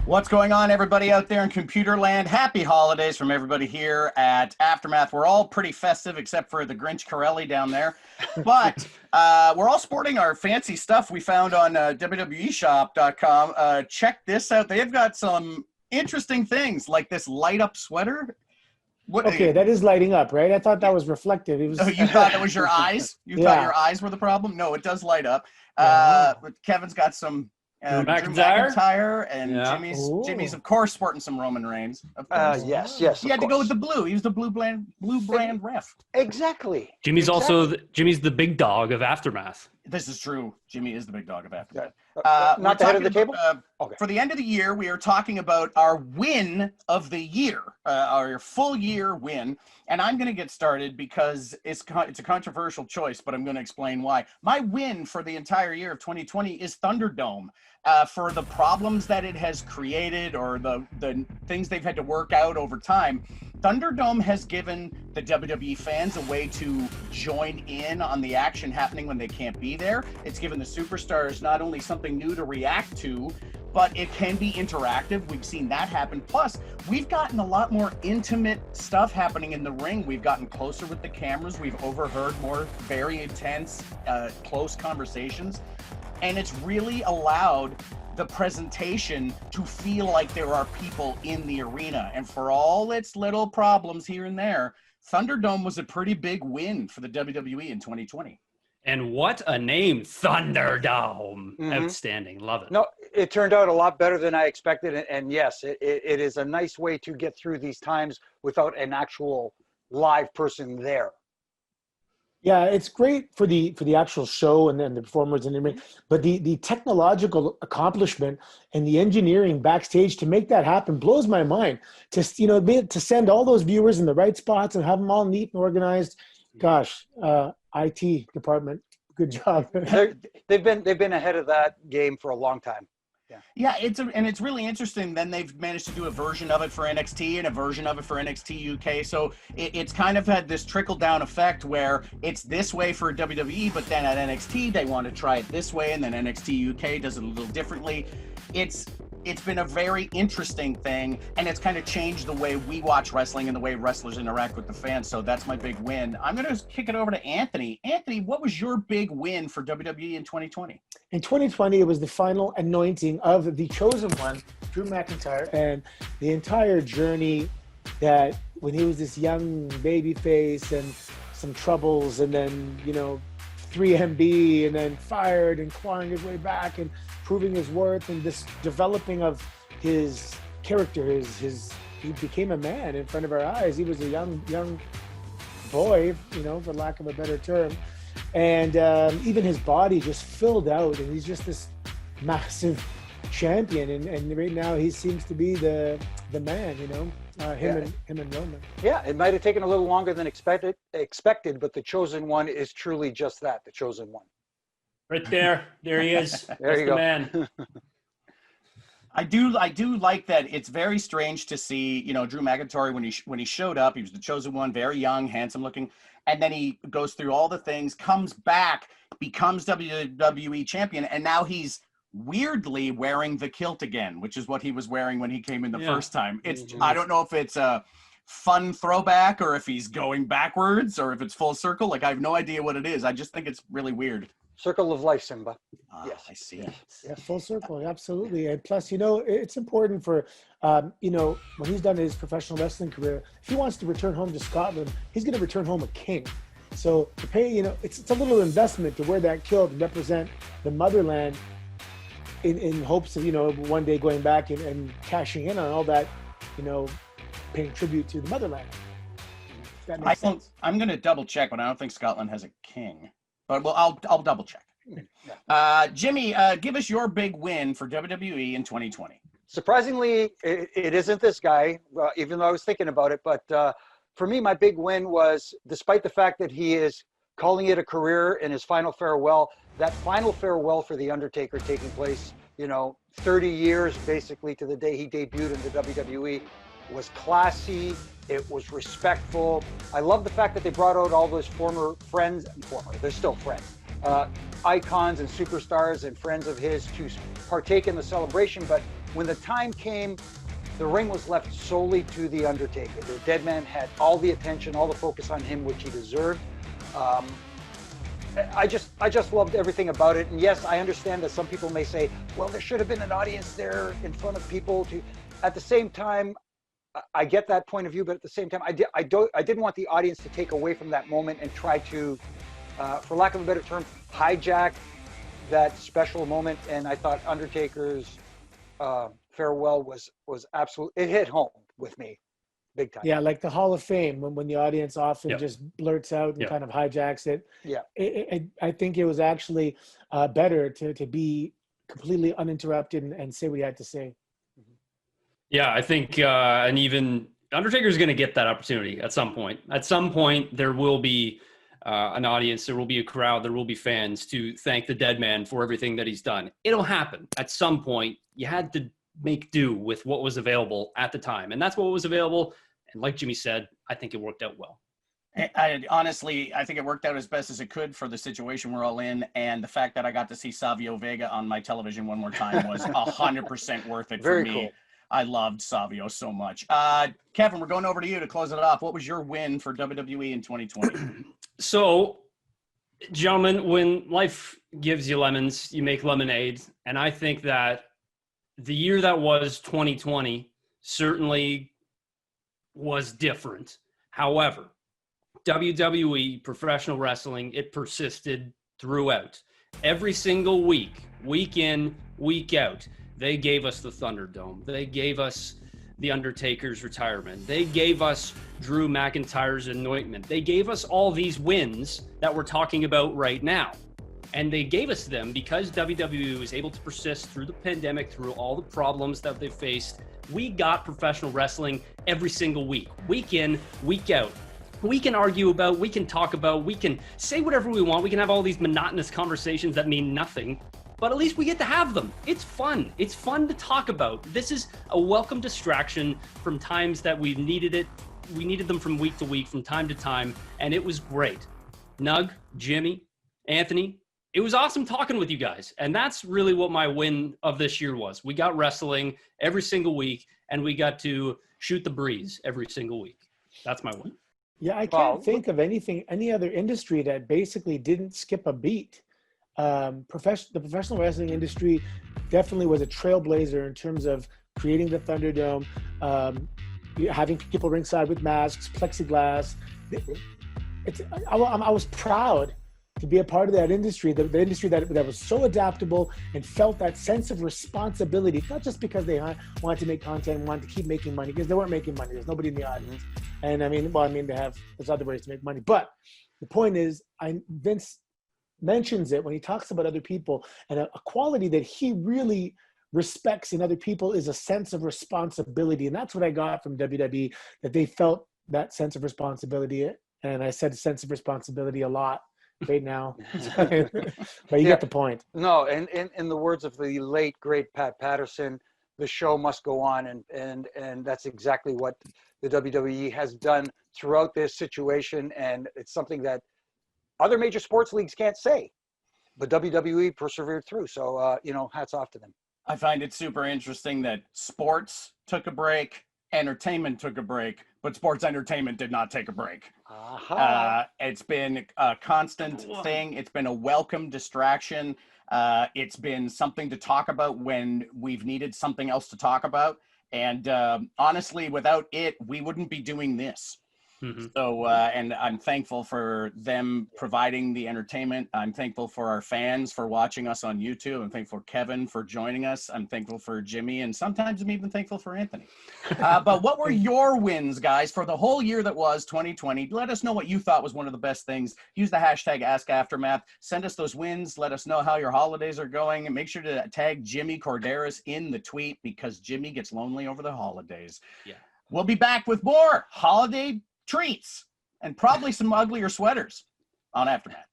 What's going on, everybody out there in computer land? Happy holidays from everybody here at Aftermath. We're all pretty festive except for the Grinch Corelli down there. But we're all sporting our fancy stuff we found on WWEshop.com. Check this out. They've got some interesting things like this light-up sweater. What, Okay, that is lighting up, right? I thought that was reflective. It was. Oh, you thought it was your eyes? You thought your eyes were the problem? No, it does light up. But Kevin's got some Drew McIntyre and Jimmy's of course sporting some Roman Reigns. Of course. Yes. He had to go with the blue. He was the blue brand ref. Exactly. Jimmy's also Jimmy's the big dog of Aftermath. This is true. Jimmy is the big dog of Aftermath. Not the head of the table? Okay. For the end of the year, we are talking about our win of the year, our full year win. And I'm going to get started because it's a controversial choice, but I'm going to explain why. My win for the entire year of 2020 is Thunderdome. For the problems that it has created or the things they've had to work out over time, Thunderdome has given the WWE fans a way to join in on the action happening when they can't be there. It's given the superstars not only something new to react to, but it can be interactive. We've seen that happen. Plus, we've gotten a lot more intimate stuff happening in the ring. We've gotten closer with the cameras. We've overheard more very intense, close conversations. And it's really allowed the presentation to feel like there are people in the arena. And for all its little problems here and there, Thunderdome was a pretty big win for the WWE in 2020. And what a name, Thunderdome. Outstanding. Love it. No, it turned out a lot better than I expected. And yes, it is a nice way to get through these times without an actual live person there. Yeah, it's great for the actual show and then the performers and everything, but the technological accomplishment and the engineering backstage to make that happen blows my mind. To send all those viewers in the right spots and have them all neat and organized. Gosh, IT department, good job. They've been ahead of that game for a long time. Yeah, it's really interesting. Then they've managed to do a version of it for NXT and a version of it for NXT UK. So it's kind of had this trickle down effect where it's this way for WWE, but then at NXT they want to try it this way, and then NXT UK does it a little differently. It's been a very interesting thing, and it's kind of changed the way we watch wrestling and the way wrestlers interact with the fans. So that's my big win. I'm going to kick it over to Anthony. Anthony, what was your big win for WWE in 2020? In 2020, it was the final anointing of the chosen one, Drew McIntyre, and the entire journey that when he was this young baby face and some troubles, and then, 3MB, and then fired and clawing his way back and proving his worth, and this developing of his character, he became a man in front of our eyes. He was a young boy, for lack of a better term. And even his body just filled out, and he's just this massive champion. And right now he seems to be the man, him and Roman. Yeah, it might have taken a little longer than expected, but the chosen one is truly just that, the chosen one. Right there he is. There you go, man. I do like that. It's very strange to see, Drew McIntyre when he showed up. He was the chosen one, very young, handsome looking, and then he goes through all the things, comes back, becomes WWE champion, and now he's weirdly wearing the kilt again, which is what he was wearing when he came in the first time. I don't know if it's a fun throwback or if he's going backwards or if it's full circle. Like, I have no idea what it is. I just think it's really weird. Circle of life, Simba. Yes, I see. Yeah, full circle, absolutely. And plus, it's important for, when he's done his professional wrestling career, if he wants to return home to Scotland, he's going to return home a king. So to pay, it's a little investment to wear that kilt and represent the motherland in hopes of, one day going back and cashing in on all that, paying tribute to the motherland. Does that make sense? I'm going to double check, but I don't think Scotland has a king. But I'll double check. Jimmy, give us your big win for WWE in 2020. Surprisingly, it isn't this guy, even though I was thinking about it. But for me, my big win was, despite the fact that he is calling it a career in his final farewell, that final farewell for The Undertaker taking place, 30 years basically to the day he debuted in the WWE, was classy. It was respectful. I love the fact that they brought out all those they're still friends, icons and superstars and friends of his to partake in the celebration, but when the time came, the ring was left solely to the Undertaker. The dead man had all the attention, all the focus on him, which he deserved. I just loved everything about it. And yes, I understand that some people may say, well, there should have been an audience there in front of people to. At the same time, I get that point of view, but at the same time, I didn't want the audience to take away from that moment and try to, for lack of a better term, hijack that special moment. And I thought Undertaker's farewell was absolutely, it hit home with me big time. Yeah, like the Hall of Fame, when the audience often just blurts out and kind of hijacks it. Yeah. I think it was actually better to be completely uninterrupted and say what he had to say. Yeah, I think, and even Undertaker's going to get that opportunity at some point. At some point, there will be an audience, there will be a crowd, there will be fans to thank the dead man for everything that he's done. It'll happen. At some point, you had to make do with what was available at the time. And that's what was available. And like Jimmy said, I think it worked out well. Honestly, I think it worked out as best as it could for the situation we're all in. And the fact that I got to see Savio Vega on my television one more time was 100% worth it for me. Cool. I loved Savio so much. Kevin, we're going over to you to close it off. What was your win for WWE in 2020? So, gentlemen, when life gives you lemons, you make lemonade. And I think that the year that was 2020 certainly was different. However, WWE, professional wrestling, it persisted throughout. Every single week, week in, week out, they gave us the Thunderdome. They gave us the Undertaker's retirement. They gave us Drew McIntyre's anointment. They gave us all these wins that we're talking about right now. And they gave us them because WWE was able to persist through the pandemic, through all the problems that they faced. We got professional wrestling every single week in, week out. We can argue about, we can talk about, we can say whatever we want. We can have all these monotonous conversations that mean nothing, but at least we get to have them. It's fun. It's fun to talk about. This is a welcome distraction from times that we needed it. We needed them from week to week, from time to time, and it was great. Nug, Jimmy, Anthony, it was awesome talking with you guys. And that's really what my win of this year was. We got wrestling every single week, and we got to shoot the breeze every single week. That's my win. Yeah, I can't think of any other industry that basically didn't skip a beat. The professional wrestling industry definitely was a trailblazer in terms of creating the Thunderdome, having people ringside with masks, plexiglass. I was proud to be a part of that industry, the industry that was so adaptable and felt that sense of responsibility, not just because they wanted to make content and wanted to keep making money, because they weren't making money. There's nobody in the audience. And there's other ways to make money. But the point is, Vince mentions it when he talks about other people, and a quality that he really respects in other people is a sense of responsibility. And that's what I got from WWE, that they felt that sense of responsibility. And I said sense of responsibility a lot right now, but you get the point. No, and in the words of the late great Pat Patterson, the show must go on, and that's exactly what the WWE has done throughout this situation, and it's something that other major sports leagues can't say, but WWE persevered through. So hats off to them. I find it super interesting that sports took a break, entertainment took a break, but sports entertainment did not take a break. It's been a constant thing. It's been a welcome distraction. It's been something to talk about when we've needed something else to talk about. And honestly, without it, we wouldn't be doing this. Mm-hmm. So, and I'm thankful for them providing the entertainment. I'm thankful for our fans for watching us on YouTube. I'm thankful for Kevin for joining us. I'm thankful for Jimmy, and sometimes I'm even thankful for Anthony. But what were your wins, guys, for the whole year that was 2020? Let us know what you thought was one of the best things. Use the hashtag AskAftermath. Send us those wins. Let us know how your holidays are going. And make sure to tag Jimmy Corderas in the tweet, because Jimmy gets lonely over the holidays. Yeah. We'll be back with more holiday treats and probably some uglier sweaters on Aftermath.